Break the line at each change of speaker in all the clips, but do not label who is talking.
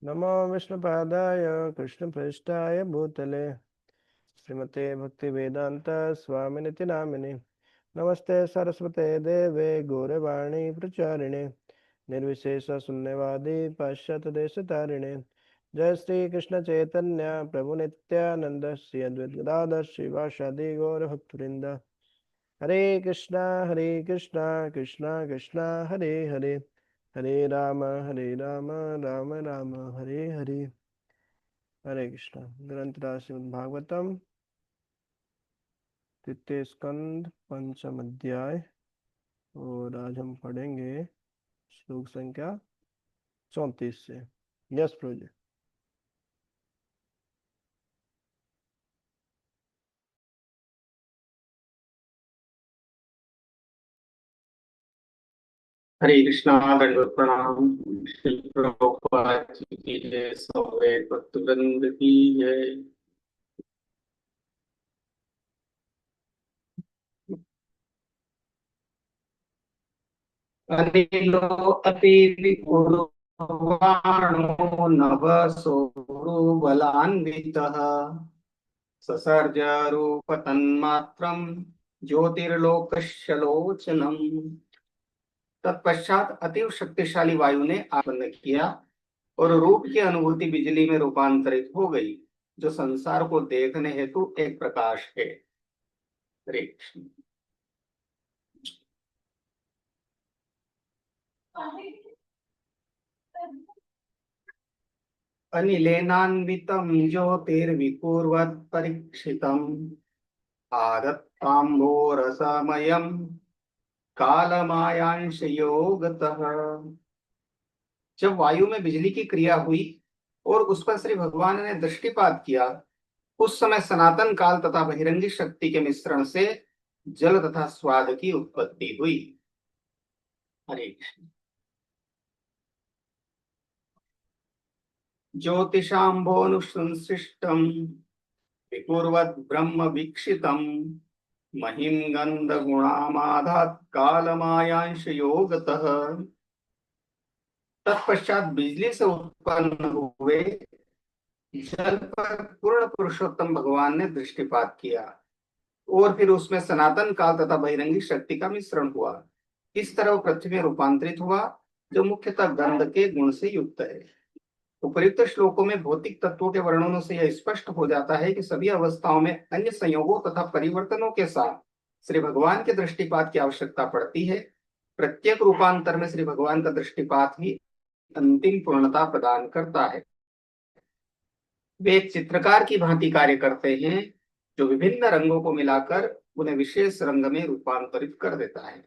नमो विष्णुपादाय कृष्णप्रेष्ठाय भूतले श्रीमते भक्तिवेदांत स्वामिनिति नामिने नमस्ते सरस्वते देवे गौरवाणी प्रचारिणे निर्विशेष शून्यवादी पाश्चात्य देश तारिणे जय श्री कृष्ण चैतन्य प्रभु नित्यानंद श्री अद्वैत गदाधर श्रीवासादि गौर भक्तवृंद हरे कृष्णा कृष्णा कृष्णा हरे हरे हरे राम राम राम हरे हरे। हरे कृष्णा। ग्रंथराज श्रीमद् भागवतम तृतीय स्कंद पंचम अध्याय और आज हम पढ़ेंगे श्लोक संख्या 34 से। यस प्रभु।
हरे कृष्णा दंडवत प्रणाम। श्री प्रभुपाद जी की जय। सौरे भक्तवृंद की जय। अनिलो अति विकुर्वाणो नभ सोरु बलान्वितः ससर्ज रूप तन्मात्रम ज्योतिर्लोकस्य लोचनम। तत्पश्चात अति शक्तिशाली वायु ने आपन्न किया और रूप की अनुभूति बिजली में रूपांतरित हो गई, जो संसार को देखने हेतु एक प्रकाश है। हरे कृष्ण। अनिलेनान्वितं ज्योतिर्विकुर्वत् परीक्षितम् आदत्ताम्भोरसमयं कालमायांशयो गतः। जब वायु में बिजली की क्रिया हुई और उस पर श्री भगवान ने दृष्टिपात किया, उस समय सनातन काल तथा बहिरंगी शक्ति के मिश्रण से जल तथा स्वाद की उत्पत्ति हुई। हरे कृष्ण। ज्योतिषाम्भोनुसंसृष्टम् विकुर्वद् ब्रह्म वीक्षितम् महिं गन्धगुणामाधात् कालमायांशयो गतः। तत्पश्चात बिजली से उत्पन्न हुए जल पर पूर्ण पुरुषोत्तम भगवान ने दृष्टिपात किया और फिर उसमें सनातन काल तथा बहिरंगी शक्ति का मिश्रण हुआ। इस तरह वो पृथ्वी में रूपांतरित हुआ, जो मुख्यतः गंध के गुण से युक्त है। उपर्युक्त श्लोकों में भौतिक तत्वों के वर्णनों से यह स्पष्ट हो जाता है कि सभी अवस्थाओं में अन्य संयोगों तथा परिवर्तनों के साथ श्री भगवान के दृष्टिपात की आवश्यकता पड़ती है। प्रत्येक रूपांतर में श्री भगवान का दृष्टिपात ही अंतिम पूर्णता प्रदान करता है। वे एक चित्रकार की भांति कार्य करते हैं, जो विभिन्न रंगों को मिलाकर उन्हें विशेष रंग में रूपांतरित कर देता है।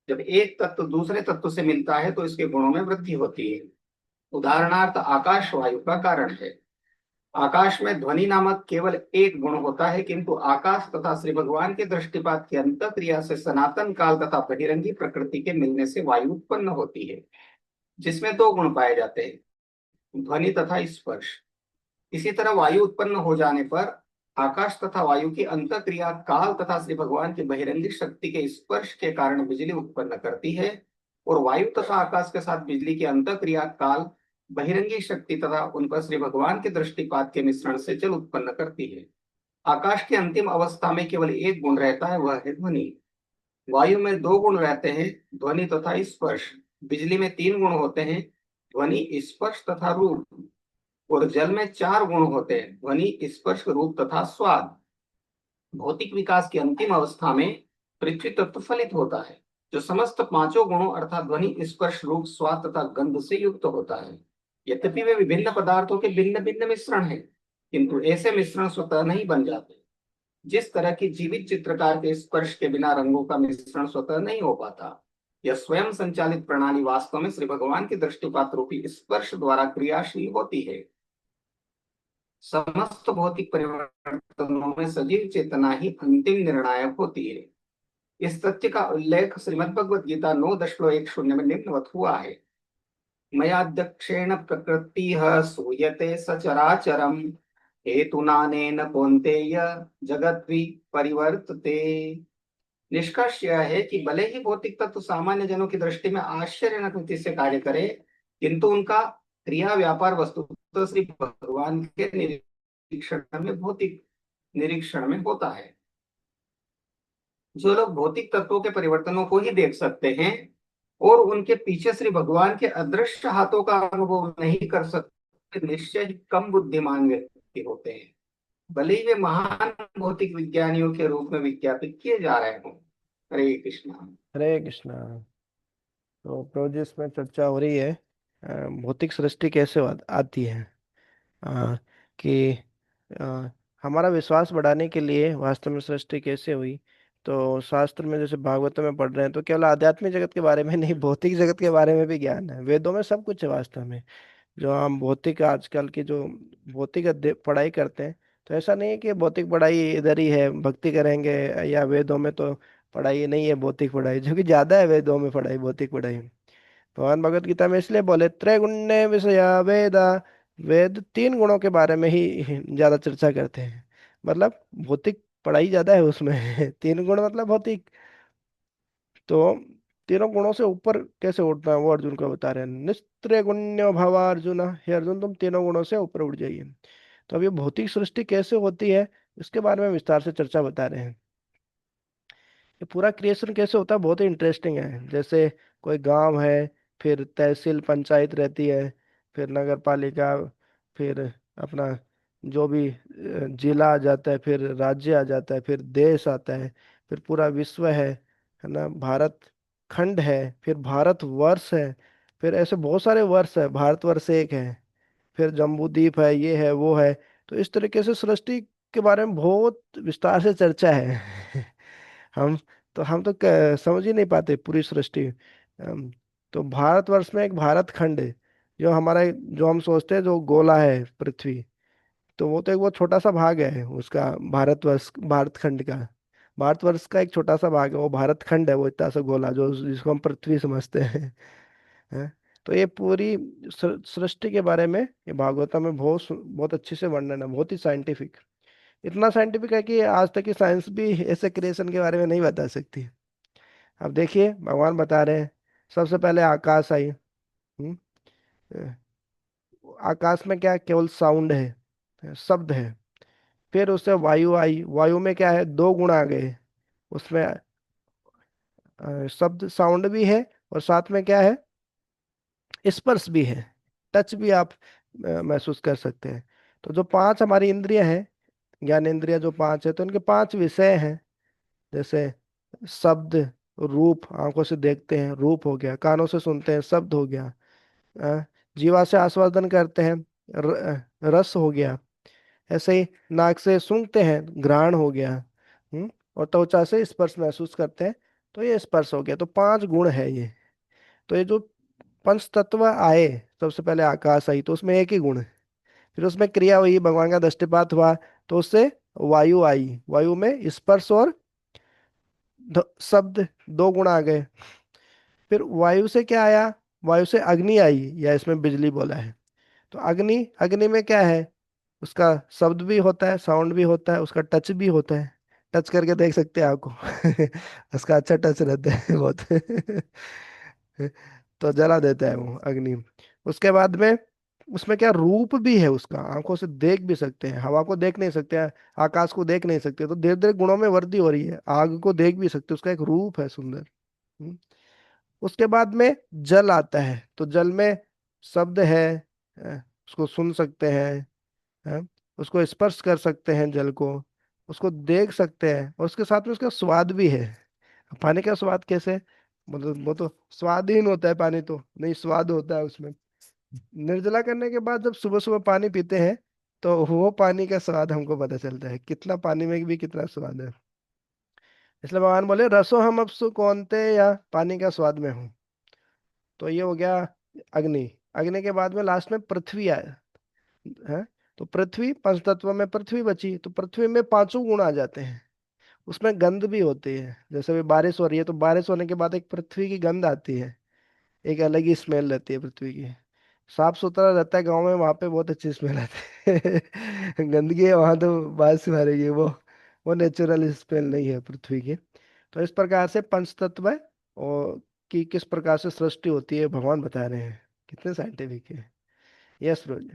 जब एक तत्व दूसरे तत्व से मिलता है तो इसके गुणों में वृद्धि होती है। उदाहरणार्थ आकाश वायु का कारण है। आकाश में ध्वनि नामक केवल एक गुण होता है, किंतु आकाश तथा श्री भगवान के दृष्टिपात की अंतःक्रिया से सनातन काल तथा बहिरंगी प्रकृति के मिलने से वायु उत्पन्न होती है, जिसमें दो गुण पाए जाते हैं, ध्वनि तथा स्पर्श। इसी तरह वायु उत्पन्न हो जाने पर आकाश तथा वायु की अंतःक्रिया काल तथा श्री भगवान की बहिरंगी शक्ति के स्पर्श के कारण बिजली उत्पन्न करती है, और वायु तथा आकाश के साथ बिजली की अंतःक्रिया काल बहिरंगी शक्ति तथा उन पर श्री भगवान के दृष्टिपात के मिश्रण से जल उत्पन्न करती है। आकाश की अंतिम अवस्था में केवल एक गुण रहता है, वह है ध्वनि। वायु में दो गुण रहते हैं, ध्वनि तथा स्पर्श। बिजली में तीन गुण होते हैं, ध्वनि स्पर्श तथा रूप। और जल में चार गुण होते हैं, ध्वनि स्पर्श रूप तथा स्वाद। भौतिक विकास की अंतिम अवस्था में पृथ्वी तत्व फलित होता है, जो समस्त पांचों गुणों अर्थात ध्वनि स्पर्श रूप स्वाद तथा गंध से युक्त होता है। यद्यपि वे विभिन्न पदार्थों के भिन्न भिन्न मिश्रण हैं, किंतु ऐसे मिश्रण स्वतः नहीं बन जाते। जिस तरह की जीवित चित्रकार के स्पर्श के बिना रंगों का मिश्रण स्वतः नहीं हो पाता, यह स्वयं संचालित प्रणाली वास्तव में श्री भगवान के दृष्टिपात रूपी स्पर्श द्वारा क्रियाशील होती है। समस्त भौतिक परिवर्तनों में सजीव चेतना ही अंतिम निर्णायक होती है। इस तथ्य का उल्लेख श्रीमद् भगवद गीता 9.10 में निम्नवत हुआ है। मयाध्यक्षेण प्रकृति सूयते सचराचरम हेतुनानेन कौन्तेय जगद्वि परिवर्तते। निष्कर्ष यह है कि भले ही भौतिक तत्व सामान्य जनों की दृष्टि में आश्चर्यजनक रीति से कार्य करे, किंतु उनका क्रिया व्यापार वस्तु तो श्री भगवान के निरीक्षण में, भौतिक निरीक्षण में होता है। जो लोग भौतिक तत्वों के परिवर्तनों को ही देख सकते हैं और उनके पीछे श्री भगवान के अदृश्य हाथों का अनुभव नहीं कर सकते, निश्चय ही कम बुद्धिमान व्यक्ति होते हैं, भले ही वे महान भौतिक विज्ञानियों के रूप में विज्ञापित किए जा रहे हों। हरे कृष्णा।
हरे कृष्णा। तो प्रभु जी इसमें चर्चा हो रही है भौतिक सृष्टि कैसे आती है। अ, कि अ, हमारा विश्वास बढ़ाने के लिए वास्तव में सृष्टि कैसे हुई। तो शास्त्र में जैसे भागवत में पढ़ रहे हैं तो केवल आध्यात्मिक जगत के बारे में नहीं, भौतिक जगत के बारे में भी ज्ञान है। वेदों में सब कुछ है वास्तव में। जो हम भौतिक आजकल की जो भौतिक पढ़ाई करते हैं, तो ऐसा नहीं है कि भौतिक पढ़ाई इधर ही है, भक्ति करेंगे या वेदों में तो पढ़ाई नहीं है भौतिक पढ़ाई, जो कि ज्यादा है वेदों में पढ़ाई, भौतिक पढ़ाई। भगवान भगवत गीता में इसलिए बोले त्रैगुण्य विषया वेदा, वेद तीन गुणों के बारे में ही ज्यादा चर्चा करते हैं। मतलब भौतिक पढ़ाई ज्यादा है उसमें तीन गुण मतलब भौतिक। तो तीनों गुणों से ऊपर कैसे उठना है वो अर्जुन को बता रहे हैं। निस्त्रिय गुण्यो भव अर्जुन, हे अर्जुन तुम तीनों गुणों से ऊपर उठ जाइए। तो अब ये भौतिक सृष्टि कैसे होती है इसके बारे में विस्तार से चर्चा बता रहे हैं। ये पूरा क्रिएशन कैसे होता है बहुत ही इंटरेस्टिंग है। जैसे कोई गांव है, फिर तहसील पंचायत रहती है, फिर नगर पालिका, फिर अपना जो भी जिला आ जाता है, फिर राज्य आ जाता है, फिर देश आता है, फिर पूरा विश्व है ना, भारत खंड है, फिर भारत वर्ष है, फिर ऐसे बहुत सारे वर्ष है, भारतवर्ष एक है, फिर जम्बू द्वीप है, ये है वो है। तो इस तरीके से सृष्टि के बारे में बहुत विस्तार से चर्चा है हम हम तो समझ ही नहीं पाते पूरी सृष्टि। तो भारतवर्ष में एक भारत खंड है, जो हमारा, जो हम सोचते हैं जो गोला है पृथ्वी, तो वो तो एक बहुत छोटा सा भाग है उसका, भारतवर्ष भारत खंड का। भारतवर्ष का एक छोटा सा भाग है वो भारत खंड है, वो इतना सा गोला जो जिसको हम पृथ्वी समझते हैं हैं? तो ये पूरी सृष्टि के बारे में ये भागवतम में बहुत अच्छे से वर्णन है, बहुत ही साइंटिफिक। इतना साइंटिफिक है कि आज तक की साइंस भी ऐसे क्रिएशन के बारे में नहीं बता सकती। अब देखिए भगवान बता रहे हैं, सबसे पहले आकाश आई। अ, आकाश में क्या है? केवल साउंड है, शब्द है। फिर उससे वायु आई, वायु में क्या है? दो गुण आ गए उसमें, शब्द साउंड भी है, और साथ में क्या है? स्पर्श भी है, टच भी आप महसूस कर सकते हैं। तो जो पांच हमारी इंद्रियां हैं, ज्ञान इंद्रिया जो पांच है, तो उनके पांच विषय हैं। जैसे शब्द, रूप, आंखों से देखते हैं रूप हो गया, कानों से सुनते हैं शब्द हो गया, जीवा से आस्वादन करते हैं रस हो गया, ऐसे ही नाक से सूंघते हैं घ्राण हो गया, और त्वचा से स्पर्श महसूस करते हैं, तो ये स्पर्श हो गया। तो पांच गुण है ये। तो ये जो पंच तत्व आए, सबसे पहले आकाश आई तो उसमें एक ही गुण है, फिर उसमें क्रिया हुई, भगवान का दृष्टिपात हुआ, तो उससे वायु आई, वायु में स्पर्श और शब्द, दो गुण आ गए। फिर वायु से क्या आया? वायु से अग्नि आई, या इसमें बिजली बोला है। तो अग्नि, अग्नि में क्या है? उसका शब्द भी होता है, साउंड भी होता है, उसका टच भी होता है, टच करके देख सकते हैं आपको उसका अच्छा टच रहता है बहुत तो जला देता है वो अग्नि। उसके बाद में उसमें क्या रूप भी है उसका, आंखों से देख भी सकते हैं, हवा को देख नहीं सकते हैं, आकाश को देख नहीं सकते, तो धीरे धीरे गुणों में वृद्धि हो रही है। आग को देख भी सकते हैं, उसका एक रूप है सुंदर। हम्म। उसके बाद में जल आता है, तो जल में शब्द है, उसको सुन सकते हैं, है? उसको स्पर्श कर सकते हैं जल को, उसको देख सकते हैं, और उसके साथ में उसका स्वाद भी है। पानी का स्वाद कैसे? मतलब वो तो स्वादहीन होता है पानी, तो नहीं, स्वाद होता है उसमें। निर्जला करने के बाद जब सुबह सुबह पानी पीते हैं, तो वो पानी का स्वाद हमको पता चलता है, कितना पानी में भी कितना स्वाद है। इसलिए भगवान बोले रसो हम अब सु कौनते, या पानी का स्वाद में हूँ। तो ये हो गया अग्नि। अग्नि के बाद में लास्ट में पृथ्वी आया है। तो पृथ्वी, पंचतत्व में पृथ्वी बची, तो पृथ्वी में पांचों गुण आ जाते हैं। उसमें गंध भी होती है, जैसे भी बारिश हो रही है तो बारिश होने के बाद एक पृथ्वी की गंध आती है, एक अलग ही स्मेल रहती है पृथ्वी की। साफ सुथरा रहता है गांव में, वहां पे बहुत अच्छी स्मेल आती है गंदगी है वहां तो बात से मारेगी वो नेचुरल स्मेल नहीं है पृथ्वी की। तो इस प्रकार से पंचतत्व है, और कि किस प्रकार से सृष्टि होती है भगवान बता रहे हैं, कितने साइंटिफिक है। यस रोज।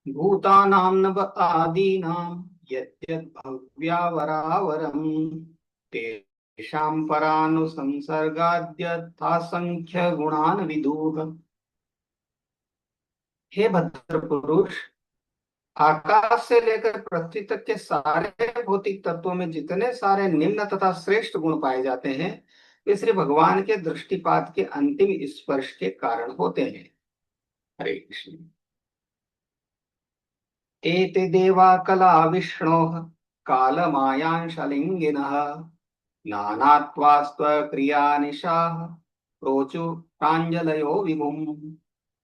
भूतानां नव आदीनां यद्यद् भव्यावरावरम् तेषां परानुसंसर्गाद्यथासंख्य गुणान् विदुः। हे भद्र पुरुष, आकाश से लेकर पृथ्वी तक के सारे भौतिक तत्वों में जितने सारे निम्न तथा श्रेष्ठ गुण पाए जाते हैं, वे श्री भगवान के दृष्टिपात के अंतिम स्पर्श के कारण होते हैं। हरे कृष्ण। एते देवा कला विष्णोः कालमायांशलिंगिनः नानात्वास्त्वक्रियानिशाः प्रोचु प्राञ्जलयो विभुम्।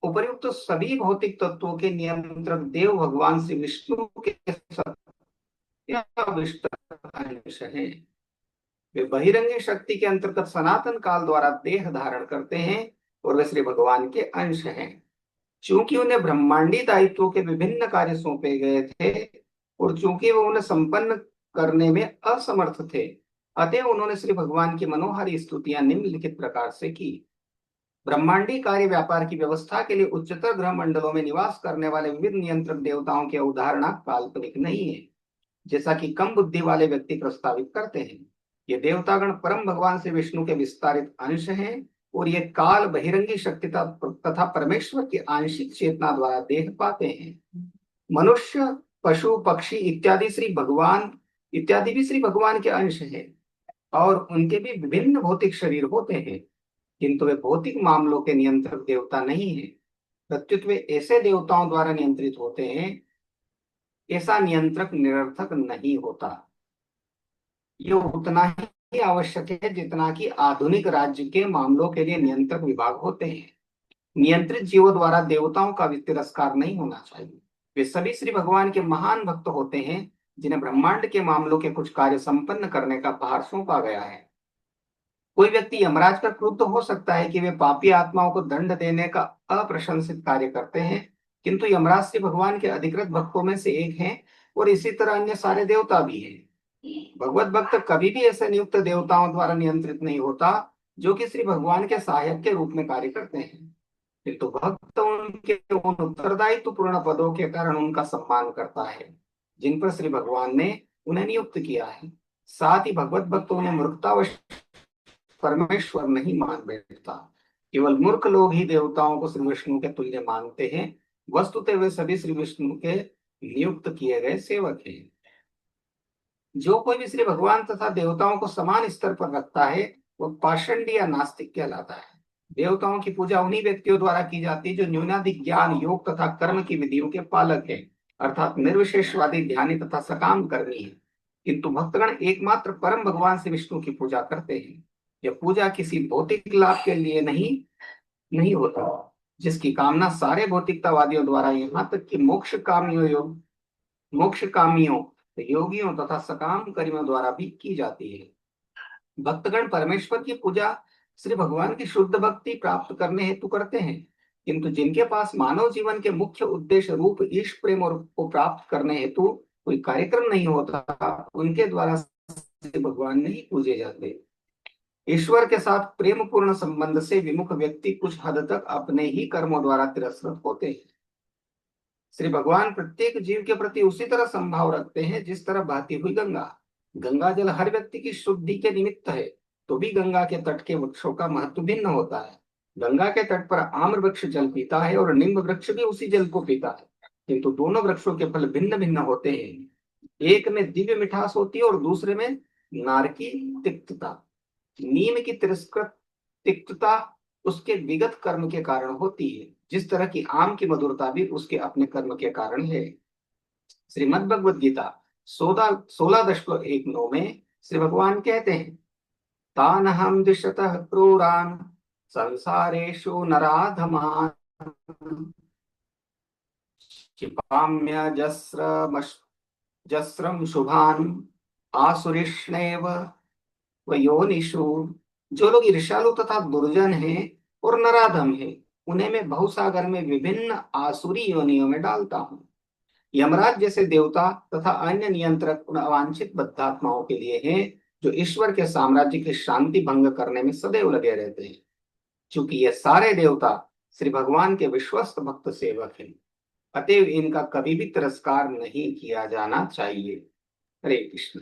उपर्युक्त तो सभी भौतिक तत्वों के नियंत्रक देव भगवान श्री विष्णु के सत्याविष्ट अंश हैं। वे बहिरंगी शक्ति के अंतर्गत सनातन काल द्वारा देह धारण करते हैं और वे श्री भगवान के अंश हैं। चूंकि उन्हें ब्रह्मांडी दायित्वों के विभिन्न कार्य सौंपे गए थे और चूंकि वो उन्हें संपन्न करने में असमर्थ थे, अतः उन्होंने श्री भगवान की मनोहारी स्तुतियां निम्नलिखित प्रकार से की। ब्रह्मांडी कार्य व्यापार की व्यवस्था के लिए उच्चतर ग्रह मंडलों में निवास करने वाले विविध नियंत्रक देवताओं की अवधारणा काल्पनिक नहीं है, जैसा कि कम बुद्धि वाले व्यक्ति प्रस्तावित करते हैं। ये देवतागण परम भगवान से विष्णु के विस्तारित अंश हैं और ये काल बहिरंगी शक्ति तथा परमेश्वर की आंशिक चेतना द्वारा देह पाते हैं। मनुष्य, पशु, पक्षी इत्यादि भी श्री भगवान के अंश हैं और उनके भी विभिन्न भौतिक शरीर होते हैं, किंतु वे भौतिक मामलों के नियंत्रक देवता नहीं है। प्रत्युत वे ऐसे देवताओं द्वारा नियंत्रित होते हैं। ऐसा नियंत्रक निरर्थक नहीं होता। ये उतना ही आवश्यक है जितना कि आधुनिक राज्य के मामलों के लिए नियंत्रक विभाग होते हैं। नियंत्रित जीवों द्वारा देवताओं का भी तिरस्कार नहीं होना चाहिए। वे सभी श्री भगवान के महान भक्त होते हैं, जिन्हें ब्रह्मांड के मामलों के कुछ कार्य संपन्न करने का भार सौंपा गया है। कोई व्यक्ति यमराज पर क्रुद्ध हो सकता है कि वे पापी आत्माओं को दंड देने का अप्रशंसित कार्य करते हैं, किंतु यमराज श्री भगवान के अधिकृत भक्तों में से एक हैं और इसी तरह अन्य सारे देवता भी हैं। भगवत भक्त कभी भी ऐसे नियुक्त देवताओं द्वारा नियंत्रित नहीं होता जो कि श्री भगवान के सहायक के रूप में कार्य करते हैं, किंतु भक्त उनके उन उत्तरदायित्व पूर्ण पदों के कारण उनका सम्मान करता है जिन पर श्री भगवान ने उन्हें नियुक्त किया है। साथ ही भगवत भक्त उन्हें मूर्खतावश परमेश्वर नहीं मान बैठता। केवल मूर्ख लोग ही देवताओं को श्री विष्णु के तुल्य मानते हैं। वस्तुतः वे सभी श्री विष्णु के नियुक्त किए गए सेवक हैं। जो कोई भी श्री भगवान तथा देवताओं को समान स्तर पर रखता है वह पाषंडी या नास्तिक कहलाता है। देवताओं की पूजा उन्हीं व्यक्तियों द्वारा की जाती है जो न्यूनाधिक ज्ञान, योग तथा कर्म की विधियों के पालक हैं, अर्थात निर्विशेषवादी, ध्यानी तथा सकाम कर्मी है। किंतु भक्तगण एकमात्र परम भगवान से विष्णु की पूजा करते हैं। यह पूजा किसी भौतिक लाभ के लिए नहीं होता, जिसकी कामना सारे भौतिकतावादियों द्वारा यहाँ तक कि मोक्ष कामियों, योगियों तथा सकाम कर्मियों द्वारा भी की जाती है। भक्तगण परमेश्वर की पूजा श्री भगवान की शुद्ध भक्ति प्राप्त करने हेतु करते हैं, किंतु जिनके पास मानव जीवन के मुख्य उद्देश्य रूप ईश प्रेम और को प्राप्त करने हेतु कोई कार्यक्रम नहीं होता, उनके द्वारा श्री भगवान नहीं पूजे जाते। ईश्वर के साथ प्रेम पूर्ण संबंध से विमुख व्यक्ति कुछ हद तक अपने ही कर्मों द्वारा तिरस्कृत होते हैं। श्री भगवान प्रत्येक जीव के प्रति उसी तरह संभाव रखते हैं जिस तरह बहती हुई गंगा। गंगा जल हर व्यक्ति की शुद्धि के निमित्त है, तो भी गंगा के तट के वृक्षों का महत्व भिन्न होता है। गंगा के तट पर आम्र वृक्ष जल पीता है और निम्ब वृक्ष भी उसी जल को पीता है, किंतु दोनों वृक्षों के फल भिन्न भिन्न होते हैं। एक में दिव्य मिठास होती है और दूसरे में नारकी तिक्तता। नीम की तिरस्कृत तिक्तता उसके विगत कर्म के कारण होती है, जिस तरह की आम की मधुरता भी उसके अपने कर्म के कारण है। श्रीमद् भगवद गीता 16:1-9 में श्री भगवान कहते हैं, तानहं दिशतः क्रूरान् संसारेषु नराधमान् क्षिपाम्यजस्रं शुभान् आसुरिष्णेव वयोनिषु। जो लोग ईर्ष्यालु तथा दुर्जन हैं और नराधम हैं, उन्हें मैं भवसागर में विभिन्न आसुरी योनियों में डालता हूँ। यमराज जैसे देवता तथा अन्य नियंत्रक उन अवांछित बद्धात्माओं के लिए हैं जो ईश्वर के साम्राज्य की शांति भंग करने में सदैव लगे रहते हैं। चूंकि ये सारे देवता श्री भगवान के विश्वस्त भक्त सेवक हैं, अतएव इनका कभी भी तिरस्कार नहीं किया जाना चाहिए। हरे कृष्ण।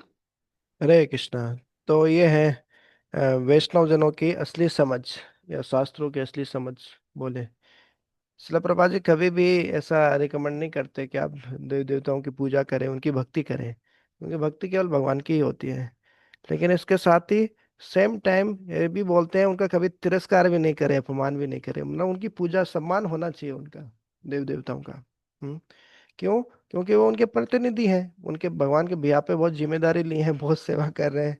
हरे कृष्णा। तो ये है वैष्णव जनों की असली समझ, या शास्त्रों की असली समझ बोले। शिला प्रभुपाद जी कभी भी ऐसा रिकमेंड नहीं करते कि आप देव देवताओं की पूजा करें, उनकी भक्ति करें, क्योंकि भक्ति केवल भगवान की ही होती है। लेकिन इसके साथ ही सेम टाइम ये भी बोलते हैं उनका कभी तिरस्कार भी नहीं करें, अपमान भी नहीं करें, मतलब उनकी पूजा सम्मान होना चाहिए उनका, देव देवताओं का। हम्म। क्यों? क्योंकि वो उनके प्रतिनिधि हैं, उनके भगवान के बिहा पे बहुत जिम्मेदारी ली है, बहुत सेवा कर रहे हैं।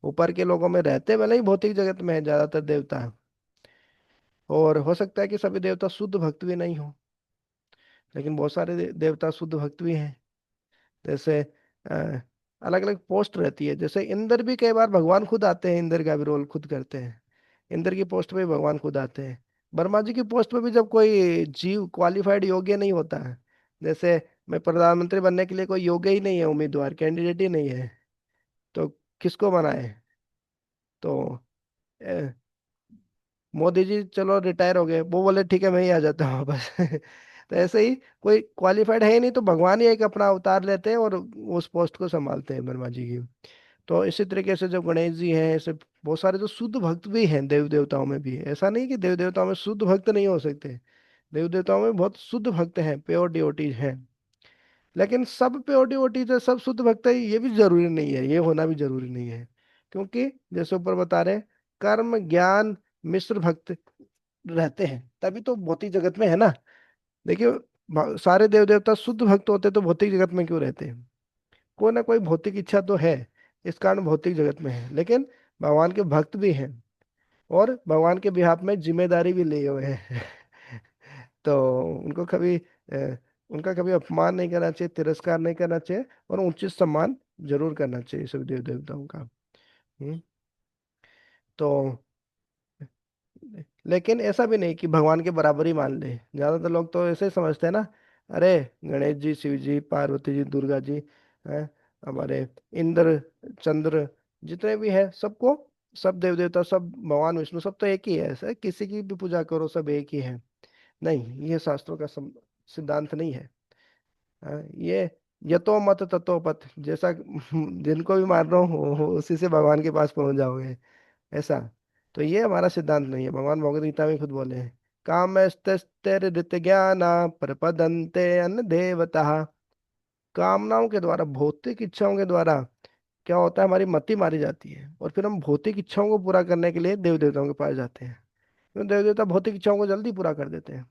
ऊपर के लोगों में रहते भले ही भौतिक जगत में है ज्यादातर देवता, और हो सकता है कि सभी देवता शुद्ध भक्त भी नहीं हो, लेकिन बहुत सारे देवता शुद्ध भक्त भी हैं। जैसे अलग अलग पोस्ट रहती है, जैसे इंद्र भी कई बार भगवान खुद आते हैं, इंद्र का भी रोल खुद करते हैं। इंद्र की पोस्ट पे भी भगवान खुद आते हैं। वर्मा जी की पोस्ट पे भी जब कोई जीव क्वालिफाइड योग्य नहीं होता है, जैसे मैं प्रधानमंत्री बनने के लिए कोई योग्य ही नहीं है, उम्मीदवार कैंडिडेट ही नहीं है, तो किसको बनाए? तो मोदी जी चलो रिटायर हो गए, वो बोले ठीक है मैं ही आ जाता हूँ वापस। तो ऐसे ही कोई क्वालिफाइड है ही नहीं, तो भगवान ही एक अपना अवतार लेते हैं और उस पोस्ट को संभालते हैं वर्मा जी की। तो इसी तरीके से जब गणेश जी हैं, ऐसे बहुत सारे जो शुद्ध भक्त भी हैं देव देवताओं में भी, ऐसा नहीं कि देव देवताओं में शुद्ध भक्त नहीं हो सकते। देव देवताओं में बहुत शुद्ध भक्त हैं, प्योर डिवोटीज हैं। लेकिन सब प्योर डिवोटीज है, सब शुद्ध भक्त है, ये भी जरूरी नहीं है, ये होना भी जरूरी नहीं है। क्योंकि जैसे ऊपर बता रहे हैं, कर्म ज्ञान मिश्र भक्त रहते हैं, तभी तो भौतिक जगत में है ना। देखिए, सारे देव देवता शुद्ध भक्त होते तो भौतिक जगत में क्यों रहते हैं? कोई ना कोई भौतिक इच्छा तो है, इस कारण भौतिक जगत में है। लेकिन भगवान के भक्त भी हैं, और भगवान के बिहाफ में जिम्मेदारी भी लिए हुए हैं। तो उनको कभी उनका कभी अपमान नहीं करना चाहिए, तिरस्कार नहीं करना चाहिए, और उचित सम्मान जरूर करना चाहिए सभी देव देवताओं का। हम्म। तो लेकिन ऐसा भी नहीं कि भगवान के बराबर ही मान ले। ज्यादातर लोग तो ऐसे ही समझते हैं ना, अरे गणेश जी, शिव जी, पार्वती जी, दुर्गा जी हैं, हमारे इंद्र, चंद्र, जितने भी हैं सबको, सब देव देवता, सब भगवान विष्णु, सब तो एक ही है, ऐसा किसी की भी पूजा करो सब एक ही है। नहीं, ये शास्त्रों का सिद्धांत नहीं है। ये यतो मत ततो पथ, जैसा जिनको भी मान रहा हूँ उसी से भगवान के पास पहुंच जाओगे, ऐसा। तो ये हमारा सिद्धांत नहीं है। भगवान भगवद गीता में खुद बोले हैं, कामस्तैर्हृत ज्ञाना प्रपदन्ते अन्य देवता। कामनाओं के द्वारा, भौतिक इच्छाओं के द्वारा क्या होता है, हमारी मति मारी जाती है, और फिर हम भौतिक इच्छाओं को पूरा करने के लिए देव देवताओं के पास जाते हैं। तो देव देवता भौतिक इच्छाओं को जल्दी पूरा कर देते हैं।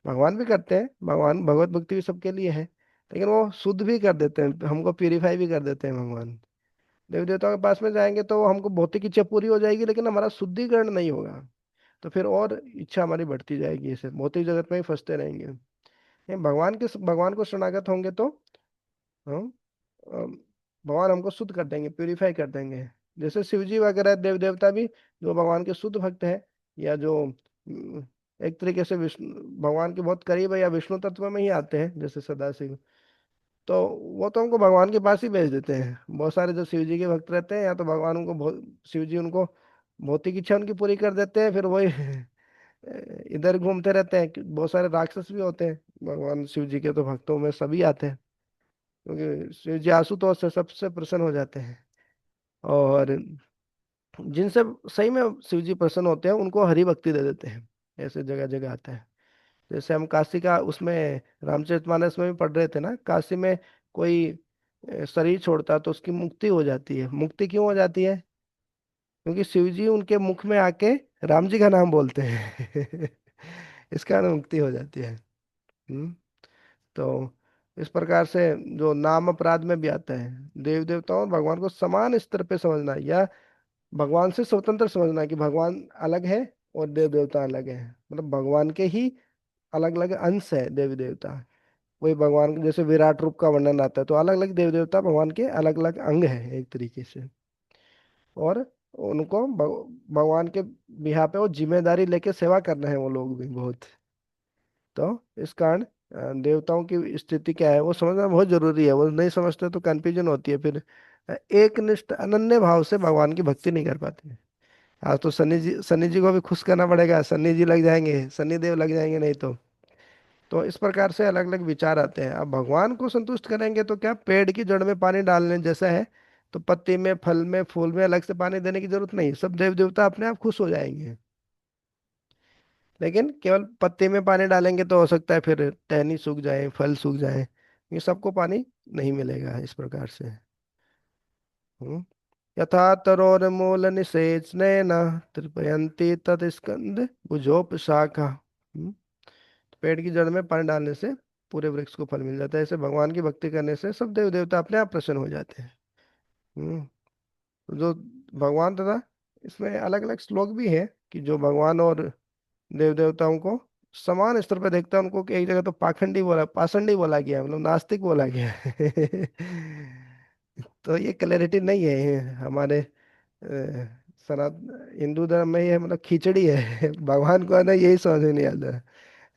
भगवान भी करते हैं, भगवान भगवत भक्ति भी सबके लिए है, लेकिन वो शुद्ध भी कर देते हैं, हमको प्यूरिफाई भी कर देते हैं भगवान। देवी देवताओं के पास में जाएंगे तो हमको भौतिक इच्छा पूरी हो जाएगी, लेकिन हमारा शुद्धिकरण नहीं होगा। तो फिर और इच्छा हमारी बढ़ती जाएगी, इसे भौतिक जगत में ही फंसते रहेंगे। नहीं, भगवान को शरणागत होंगे तो हम भगवान हमको शुद्ध कर देंगे, प्यूरिफाई कर देंगे। जैसे शिव जी वगैरह देव देवता भी जो भगवान के शुद्ध भक्त हैं, या जो एक तरीके से विष्णु भगवान के बहुत करीब है, या विष्णु तत्व में ही आते हैं, जैसे सदाशिव, तो वो तो हमको भगवान के पास ही भेज देते हैं। बहुत सारे जो शिव जी के भक्त रहते हैं, या तो भगवान उनको शिव जी उनको भौतिक इच्छा उनकी पूरी कर देते हैं, फिर वही इधर घूमते रहते हैं। बहुत सारे राक्षस भी होते हैं भगवान शिव जी के, तो भक्तों में सभी आते हैं, क्योंकि शिव जी आशुतोष से सबसे प्रसन्न हो जाते हैं। और जिनसे सही में शिव जी प्रसन्न होते हैं उनको हरि भक्ति दे देते हैं, ऐसे जगह जगह आता है। जैसे हम काशी का उसमें रामचरितमानस में भी पढ़ रहे थे ना, काशी में कोई शरीर छोड़ता है तो उसकी मुक्ति हो जाती है। मुक्ति क्यों हो जाती है? क्योंकि शिव जी उनके मुख में आके राम जी का नाम बोलते हैं। इस कारण मुक्ति हो जाती है। हम्म। तो इस प्रकार से जो नाम अपराध में भी आता है, देव देवताओं और भगवान को समान स्तर पे समझना, या भगवान से स्वतंत्र समझना कि भगवान अलग है और देव देवता अलग है, मतलब भगवान के ही अलग अलग अंश है देवी देवता। वही भगवान के जैसे विराट रूप का वर्णन आता है, तो अलग अलग देव देवता भगवान के अलग अलग अंग है एक तरीके से। और उनको भगवान के बिहा पे वो जिम्मेदारी लेके सेवा करना है वो लोग भी बहुत। तो इस कारण देवताओं की स्थिति क्या है वो समझना बहुत जरूरी है। वो नहीं समझते तो कंफ्यूजन होती है, फिर एक निष्ठ अनन्य भाव से भगवान की भक्ति नहीं कर पाते। आज तो सन्नी जी को भी खुश करना पड़ेगा, सन्नी जी लग जाएंगे, सन्नी देव लग जाएंगे नहीं तो। तो इस प्रकार से अलग अलग विचार आते हैं। अब भगवान को संतुष्ट करेंगे तो क्या, पेड़ की जड़ में पानी डालने जैसा है। तो पत्ती में, फल में, फूल में अलग से पानी देने की जरूरत नहीं, सब देव देवता अपने आप खुश हो जाएंगे। लेकिन केवल पत्ती में पानी डालेंगे तो हो सकता है फिर टहनी सूख जाए, फल सूख जाए, ये सबको पानी नहीं मिलेगा इस प्रकार से। हम्म। यथा तरोर्मूल निषेचनेन तृपयन्ति तत्स्कंद भुजोपशाखा। पेड़ की जड़ में पानी डालने से पूरे वृक्ष को फल मिल जाता है। ऐसे भगवान की भक्ति करने से सब देव देवता अपने आप प्रसन्न हो जाते हैं। हम्म। तो जो भगवान तथा, इसमें अलग अलग श्लोक भी है कि जो भगवान और देव देवताओं को समान स्तर पर देखता है, उनको कि एक जगह तो पाखंडी बोला, पाषंडी बोला गया है, मतलब नास्तिक बोला गया है। तो ये क्लैरिटी नहीं है हमारे सनातन हिंदू धर्म में, ये मतलब खिचड़ी है। भगवान को है ना, यही समझ में नहीं आता है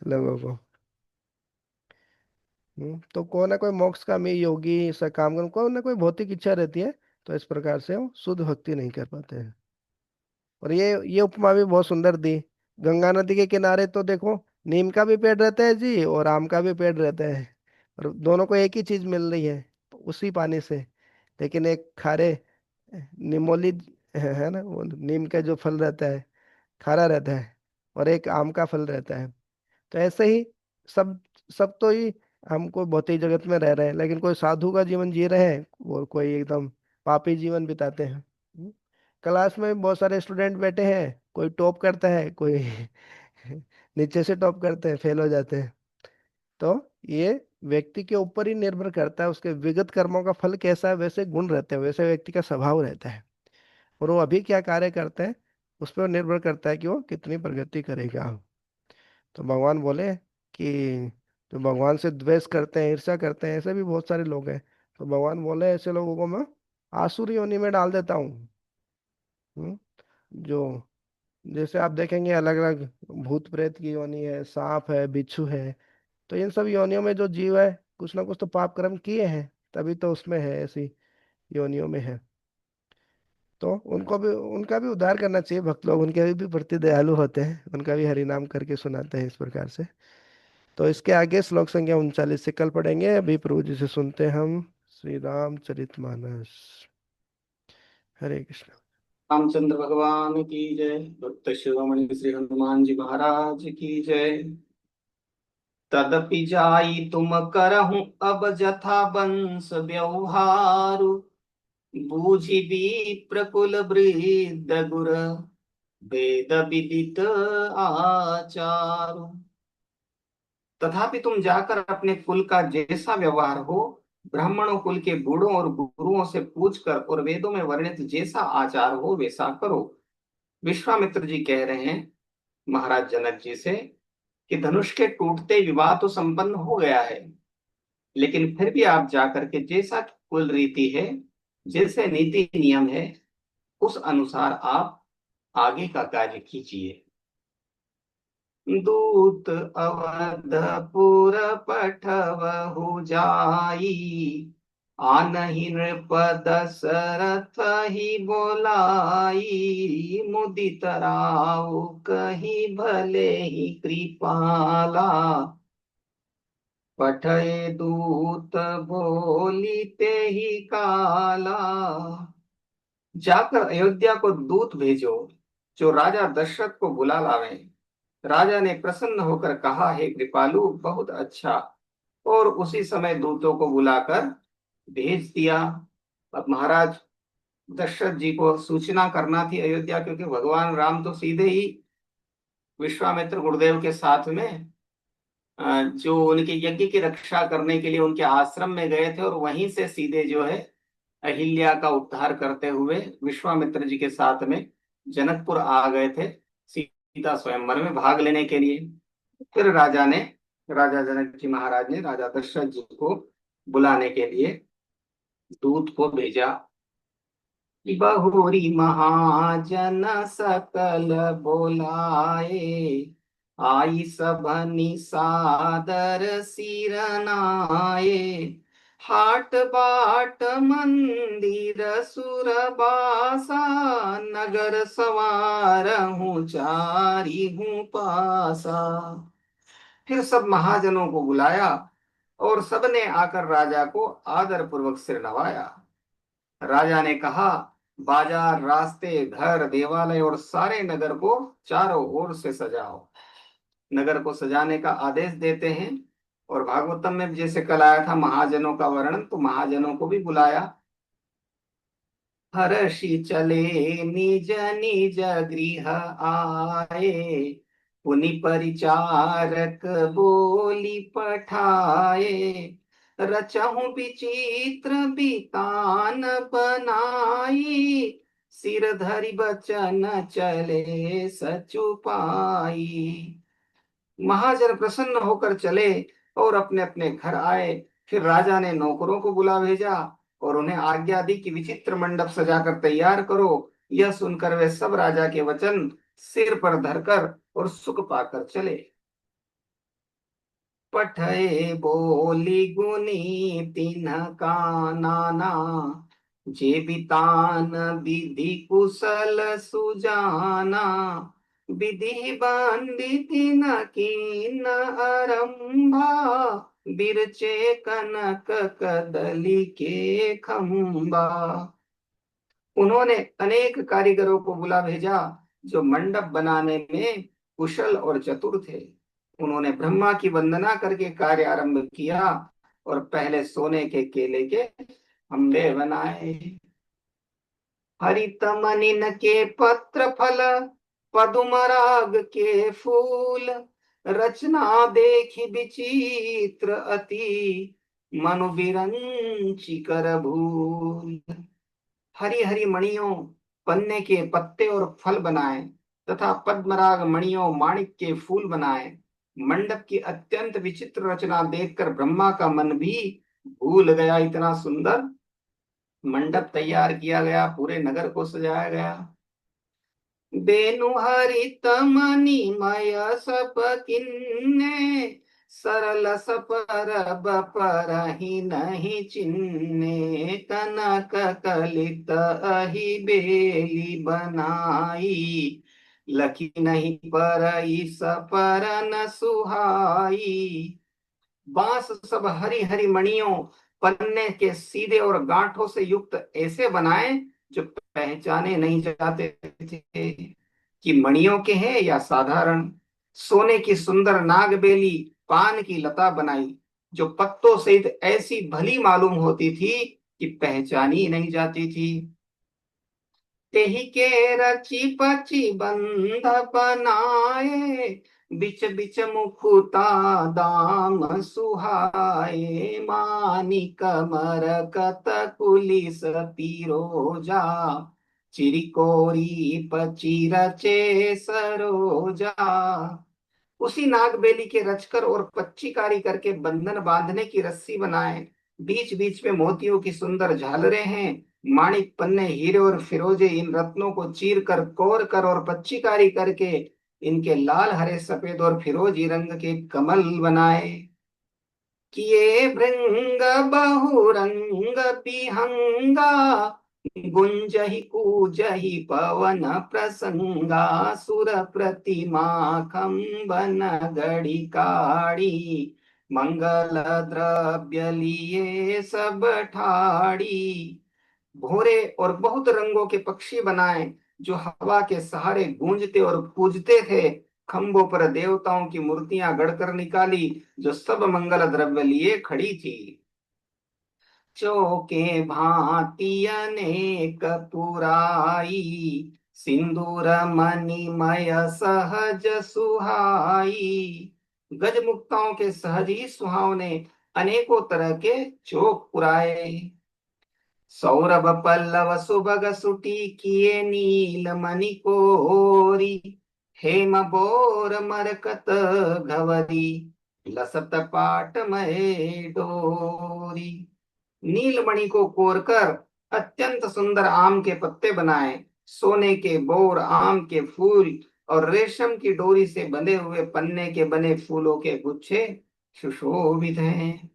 लोगों को। तो कोई ना कोई मोक्षकामी योगी ऐसा काम कर, कोई ना कोई भौतिक इच्छा रहती है, तो इस प्रकार से वो शुद्ध भक्ति नहीं कर पाते हैं। और ये उपमा भी बहुत सुंदर दी। गंगा नदी के किनारे तो देखो, नीम का भी पेड़ रहता है जी और आम का भी पेड़ रहता है, और दोनों को एक ही चीज मिल रही है उसी पानी से। लेकिन एक खारे निमोली है ना, वो नीम का जो फल रहता है खारा रहता है, और एक आम का फल रहता है। तो ऐसे ही सब सब तो ही हमको भौतिक जगत में रह रहे हैं, लेकिन कोई साधु का जीवन जी रहे हैं और कोई एकदम पापी जीवन बिताते हैं। क्लास में बहुत सारे स्टूडेंट बैठे हैं, कोई टॉप करता है, कोई नीचे से टॉप करते हैं, फेल हो जाते हैं। तो ये व्यक्ति के ऊपर ही निर्भर करता है, उसके विगत कर्मों का फल कैसा है, वैसे गुण रहते हैं, वैसे व्यक्ति का स्वभाव रहता है। और वो अभी क्या कार्य करते हैं, उस पर निर्भर करता है कि वो कितनी प्रगति करेगा। तो भगवान बोले कि जो भगवान से द्वेष करते हैं, ईर्ष्या करते हैं, ऐसे भी बहुत सारे लोग हैं। तो भगवान बोले ऐसे लोगों को मैं आसुरी योनि में डाल देता हूँ। हम्म, जो जैसे आप देखेंगे अलग अलग भूत प्रेत की योनि है, सांप है, बिच्छू है। तो इन सब योनियों में जो जीव है, कुछ ना कुछ तो पाप कर्म किए हैं, तभी तो उसमें है, ऐसी योनियों में है। तो उनको भी, उनका भी उद्धार करना चाहिए। भक्त लोग उनके भी प्रति दयालु होते हैं, उनका भी हरि नाम करके सुनाते हैं इस प्रकार से। तो इसके आगे श्लोक संख्या 39 से कल पढ़ेंगे। अभी प्रभु जी से सुनते हैं हम श्री रामचरितमानस। हरे कृष्ण।
रामचंद्र भगवान की जय। भक्त शिरोमणि श्री हनुमान जी महाराज की जय। तदपि जाई तुम करहु अब जथा बंस व्यवहारु। बूझी भी प्रकुल वृद्ध गुर वेद विदित आचारु। तथापि तुम जाकर अपने कुल का जैसा व्यवहार हो, ब्राह्मणों कुल के बूढ़ों और गुरुओं से पूछकर और वेदों में वर्णित जैसा आचार हो वैसा करो। विश्वामित्र जी कह रहे हैं महाराज जनक जी से कि धनुष के टूटते विवाह तो संपन्न हो गया है, लेकिन फिर भी आप जाकर के जैसा कुल रीति है, जैसे नीति नियम है, उस अनुसार आप आगे का कार्य कीजिए। दूत अवधपुर पठवहु जाई, आनहि नृप दशरथ ही बोलाई। मुदित राउ कही भले ही कृपाला, पठय दूत बोली ते ही काला। जाकर अयोध्या को दूत भेजो, जो राजा दशरथ को बुला लावे। राजा ने प्रसन्न होकर कहा, हे कृपालु, बहुत अच्छा। और उसी समय दूतों को बुलाकर भेज दिया। अब महाराज दशरथ जी को सूचना करना थी अयोध्या, क्योंकि भगवान राम तो सीधे ही विश्वामित्र गुरुदेव के साथ में जो उनके यज्ञ की रक्षा करने के लिए उनके आश्रम में गए थे, और वहीं से सीधे जो है अहिल्या का उद्धार करते हुए विश्वामित्र जी के साथ में जनकपुर आ गए थे, सीता स्वयंवर में भाग लेने के लिए। फिर राजा जनक जी महाराज ने राजा दशरथ जी को बुलाने के लिए दूत को भेजा। बहुरी महाजन सकल बोलाए, आई सबनि सादर सिर नाये। हाट बाट मंदिर सुरबासा, नगर सवार हूँ चारी हूँ पासा। फिर सब महाजनों को बुलाया और सबने आकर राजा को आदर पूर्वक सिर नवाया। राजा ने कहा, बाजार, रास्ते, घर, देवालय और सारे नगर को चारों ओर से सजाओ। नगर को सजाने का आदेश देते हैं। और भागवतम में जैसे कल आया था महाजनों का वर्णन, तो महाजनों को भी बुलाया। हर्षि चले निज निज गृह आए, पुनि परिचारक बोली पठाए। रचहु विचित्र बितान बनाई, सिर धरि बचन चले सचुपाई। महाजन प्रसन्न होकर चले और अपने अपने घर आए। फिर राजा ने नौकरों को बुला भेजा और उन्हें आज्ञा दी कि विचित्र मंडप सजाकर तैयार करो। यह सुनकर वे सब राजा के वचन सिर पर धरकर और सुख पाकर चले। पठए बोली गुनी तिन्ह का नाना, जे बितान विधि कुशल सुजाना। विधि बांधित न कीन आरंभा, बिरचे कनक कदली के खंबा। उन्होंने अनेक कारीगरों को बुला भेजा जो मंडप बनाने में कुशल और चतुर थे। उन्होंने ब्रह्मा की वंदना करके कार्य आरंभ किया और पहले सोने के केले के खंबे बनाए। हरित मनिन के पत्र फल, पदुमराग के फूल। रचना देखी विचित्र अति, मनु बिरंची कर भूल। हरी हरी मणियों, पन्ने के पत्ते और फल बनाए तथा पद्मराग मणियों, माणिक के फूल बनाए। मंडप की अत्यंत विचित्र रचना देखकर ब्रह्मा का मन भी भूल गया। इतना सुंदर मंडप तैयार किया गया, पूरे नगर को सजाया गया। बेनु हरित मणिमय सप किन्ने, सरल सपर बपरहि नहीं चिन्ने। कनक कलित अहि बेली बनाई, लखी नहीं परई सपरन सुहाई। बांस सब हरी हरी मणियों, पन्ने के सीधे और गांठों से युक्त ऐसे बनाए जो पहचाने नहीं जाते थे कि मणियों के हैं या साधारण। सोने की सुंदर नागबेली, पान की लता बनाई जो पत्तों सहित ऐसी भली मालूम होती थी कि पहचानी नहीं जाती थी। तेहि के रची पची बंध बनाए, बिच बिच मुखुता दाम सुहाए। मानिक मरकत कुलिस पीरोजा, चिरिकोरी पची रचे सरोजा। उसी नागबेली के रचकर और पच्चीकारी करके बंधन बांधने की रस्सी बनाए। बीच बीच में मोतियों की सुंदर झालरें हैं। माणिक, पन्ने, हीरे और फिरोजे इन रत्नों को चीर कर, कोर कर और पच्चीकारी करके इनके लाल, हरे, सफेद और फिरोजी रंग के कमल बनाए। किए भृंग बहुरंग बिहंगा, गुंजहि कूजहि पवन प्रसंगा। सुर प्रतिमा खंबन गढ़ी काढ़ी, मंगल द्रव्य लिए सब ठाड़ी। भोरे और बहुत रंगों के पक्षी बनाए जो हवा के सहारे गूंजते और कूजते थे। खंभों पर देवताओं की मूर्तियां गढ़कर निकाली जो सब मंगल द्रव्य लिए खड़ी थी। चौके भांति अनेक पुराई, सिंदूर मणिमय सहज सुहाई। गजमुक्ताओं के सहज ही सुहावने अनेकों तरह के चौक पुराए। सौरभ पल्लव सुभग सुटी किए नील मणि कोरी। हेम बोर मरकत घवरी, लसत पाट मय डोरी। नीलमणि को कोरकर अत्यंत सुंदर आम के पत्ते बनाए। सोने के बोर, आम के फूल और रेशम की डोरी से बंधे हुए पन्ने के बने फूलों के गुच्छे सुशोभित हैं।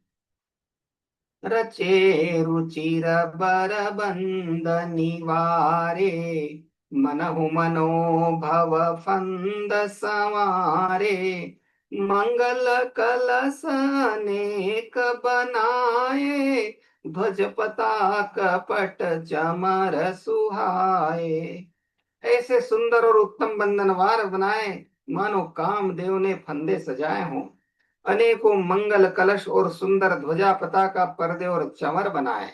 रचे रुचिर बर बंद निवारे, मनहु मनोभव फंद संवारे। मंगल कलश अनेक बनाए, ध्वज पताक पट चमर सुहाए। ऐसे सुंदर और उत्तम बंधनवार बनाए, मानो कामदेव ने फंदे सजाए हों। अनेकों मंगल कलश और सुंदर ध्वजा पताका पर्दे और चमर बनाए।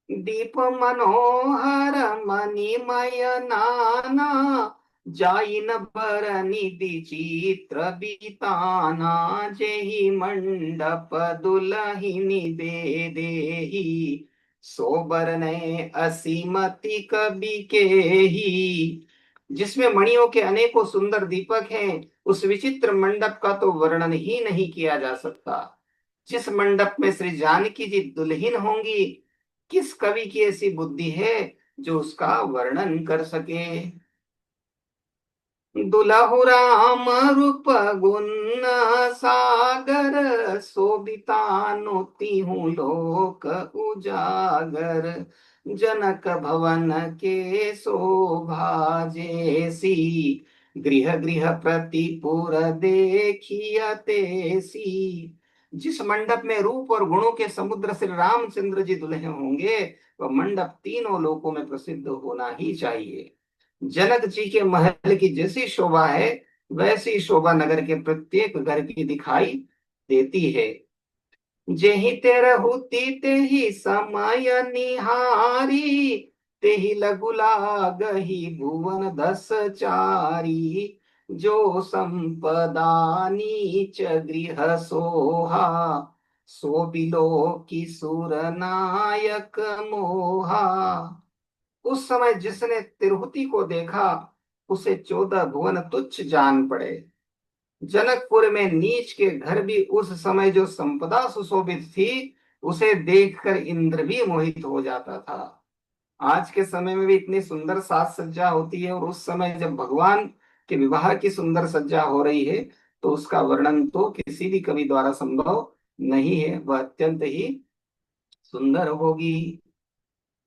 दीप मनोहर मणिमय नाना, जाइन बरनि विचित्र बिताना। जेहि मंडप दुलहिनी दे देही, सोबर ने असीमति कवि केही। जिसमें मणियों के अनेकों सुंदर दीपक हैं, उस विचित्र मंडप का तो वर्णन ही नहीं किया जा सकता। जिस मंडप में श्री जानकी जी दुल्हीन होंगी, किस कवि की ऐसी बुद्धि है जो उसका वर्णन कर सके। दुलहु राम रूप गुण सागर, शोभितानुति हूँ लोक उजागर। जनक भवन के शोभा जैसी, गृह गृह प्रतिपुर देखिय तैसी। जिस मंडप में रूप और गुणों के समुद्र श्री रामचंद्र जी दुल्हे होंगे, वह मंडप तीनों लोकों में प्रसिद्ध होना ही चाहिए। जनक जी के महल की जैसी शोभा है, वैसी शोभा नगर के प्रत्येक घर की दिखाई देती है। जेहि तेरहुति तेहि समय निहारी, तेहि लघु लागहि भुवन दस चारी। जो संपदा नीच गृह सोहा, सो बिलो की सुर नायक मोहा। उस समय जिसने तिरहुति को देखा, उसे 14 भुवन तुच्छ जान पड़े। जनकपुर में नीच के घर भी उस समय जो संपदा सुशोभित थी, उसे देखकर इंद्र भी मोहित हो जाता था। आज के समय में भी इतनी सुंदर साज सज्जा होती है, और उस समय जब भगवान के विवाह की सुंदर सज्जा हो रही है, तो उसका वर्णन तो किसी भी कवि द्वारा संभव नहीं है। वह अत्यंत ही सुंदर होगी।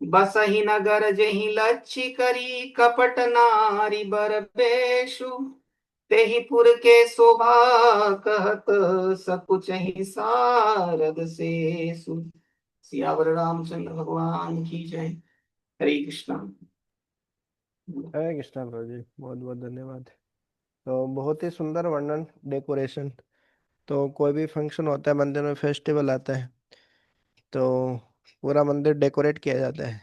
बसहि नगर जेहि लच्छी करी, कपट नारी बर बेशु। तेहि पुर के शोभा कहत, सकुचहि सारद सेसु। सियावर रामचंद्र भगवान की जय। हरे कृष्णा।
हरे कृष्णा प्रभु जी, बहुत बहुत धन्यवाद। तो बहुत ही सुंदर वर्णन, डेकोरेशन। तो कोई भी फंक्शन होता है, मंदिर में फेस्टिवल आता है, तो पूरा मंदिर डेकोरेट किया जाता है।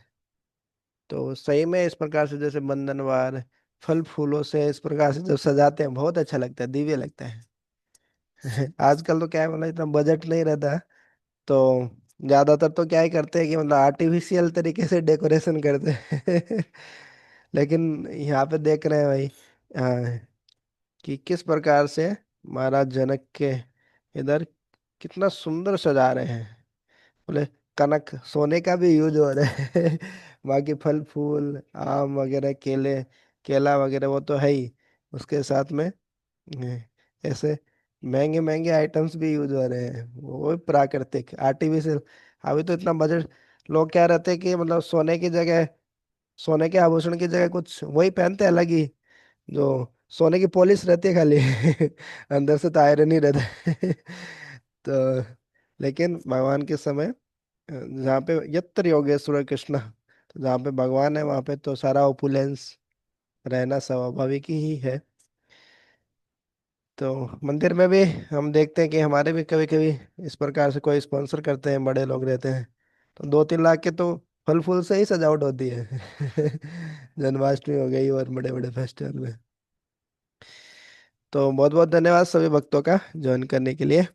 तो सही में इस प्रकार से जैसे बंधनवार फल फूलों से इस प्रकार से जब सजाते हैं, बहुत अच्छा लगता है, दिव्य लगता है। आजकल तो क्या है, मतलब इतना बजट नहीं रहता, तो ज्यादातर तो क्या ही करते हैं कि मतलब आर्टिफिशियल तरीके से डेकोरेशन करते हैं। लेकिन यहाँ पे देख रहे हैं भाई, कि किस प्रकार से महाराज जनक के इधर कितना सुंदर सजा रहे हैं। बोले कनक सोने का भी यूज हो रहा है। बाकी फल फूल आम वगैरह केले, केला वगैरह वो तो है ही, उसके साथ में ऐसे महंगे महंगे आइटम्स भी यूज हो रहे हैं, वो प्राकृतिक आर्टिफिशियल। अभी तो इतना बजट, लोग क्या रहते हैं कि मतलब सोने की जगह, सोने के आभूषण की जगह कुछ वही पहनते हैं अलग ही, जो सोने की पॉलिश रहती है खाली। अंदर से तो आयरन ही रहता है। तो लेकिन भगवान के समय, जहाँ पे यत्र योगेश्वर कृष्ण, तो जहाँ पे भगवान है वहाँ पे तो सारा ओपुलेंस रहना स्वाभाविक ही है। तो मंदिर में भी हम देखते हैं कि हमारे भी कभी कभी इस प्रकार से कोई स्पॉन्सर करते हैं, बड़े लोग रहते हैं, तो 2-3 लाख के तो फल फूल से ही सजावट होती है। जन्माष्टमी हो गई और बड़े बड़े फेस्टिवल में। तो बहुत बहुत धन्यवाद सभी भक्तों का ज्वाइन करने के लिए।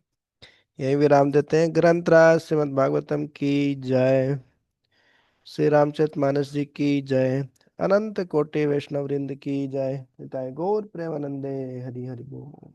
यही विराम देते हैं। ग्रंथराज श्रीमद् भागवतम की जय। श्री रामचरितमानस जी की जय। अनंत कोटि वैष्णव वृंद की जय। निताय गौर प्रेमानंदे। हरि हरि बोल।